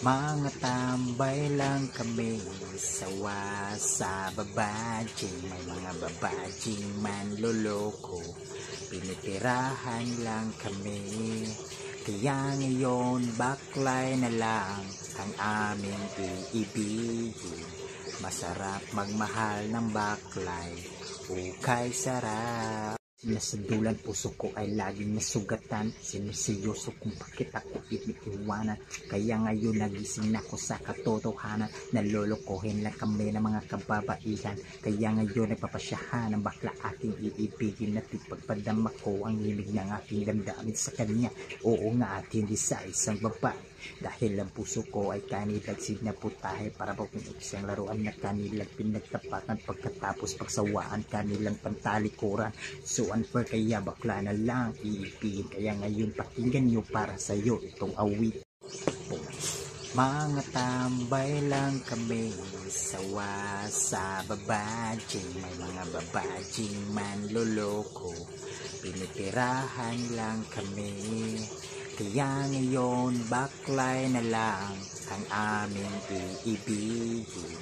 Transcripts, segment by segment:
Mga tambay lang kami, sawa sa babadjing. May mga babadjing manloloko, pinitirahan lang kami. Kaya ngayon baklay na lang ang aming iibigin. Masarap magmahal ng baklay, ukay sarap. Sinasadulan puso ko ay laging nasugatan. Sinerseryoso kung bakit ako iniiwanan. Kaya ngayon nagising na ko sa katotohanan. Nalolokohin lang kami ng mga kababaihan. Kaya ngayon nagpapasyahan ng bakla aking iibigin. At ipagpadama ko ang himig ng aking damdamin sa kanya. Oo nga, at hindi sa isang babae. Dahil ang puso ko ay kanilang sinaputahe para pagkung isang laruan na kanilang pinagtapatan. Pagkatapos pagsawaan kanilang pantalikuran. So unfair, kaya bakla na lang iibigin. Kaya ngayon pakinggan nyo para sa'yo itong awit. Mga tambay lang kami, sawa sa babadjing. May mga babadjing manloloko, pinitirahan lang kami. Kaya ngayon baklay na lang ang aming iibigin.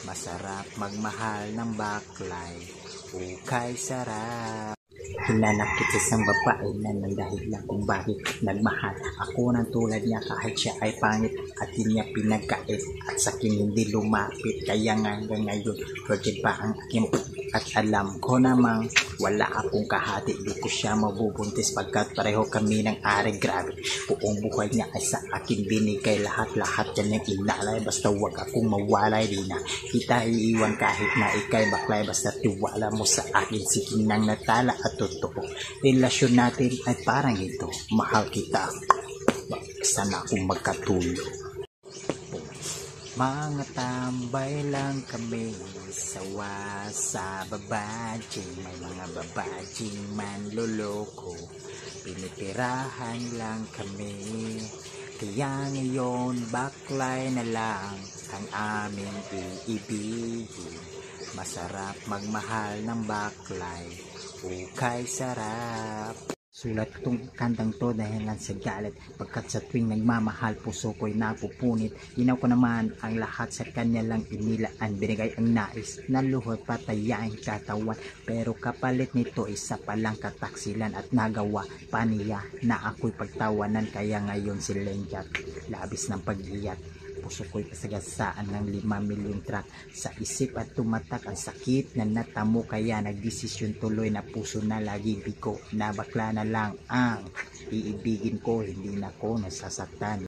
Masarap magmahal ng baklay, ukay sarap. Hinanakit sa isang babae na nang dahil lang kung bakit nagmahal ako ng tulad niya kahit siya ay pangit, at hindi niya pinagkait at sa akin hindi lumapit. Kaya nga hanggang ngayon virgin pa ang aking, at alam ko namang wala akong kahati. Di ko siya mabubuntis pagkat pareho kami ng ari. Grabe, buong buhay niya ay sa akin binigay. Lahat yan yung inalay, basta wag akong mawalay. Di na kita iiwan kahit na ikay baklay, basta tiwala mo sa akin. Sige nang natala at totoo, relasyon natin ay parang ito. Mahal kita, sana akong magkatulo. Mga tambay lang kami, sawa sa babadjing. May mga babadjing manloloko, pinitirahan lang kami. Kaya ngayon baklay na lang ang aming iibigin. Masarap magmahal ng baklay, ukay sarap. Sulat itong kantang to dahil lang sa galit, pagkat sa tuwing nagmamahal puso ko'y napupunit. Ginaw ko naman ang lahat sa kanya lang inilaan. Binigay ang nais na luhod, patayain katawan, pero kapalit nito isa palang kataksilan. At nagawa pa niya na ako'y pagtawanan. Kaya ngayon si Lenjat labis ng pag-iyak. Puso ko'y pasagasaan ng 5 milyong track sa isip at tumatak ang sakit na natamo. Kaya nagdesisyon tuloy na puso na lagi biko, na bakla na lang ang iibigin ko. Hindi na ko nasasaktan.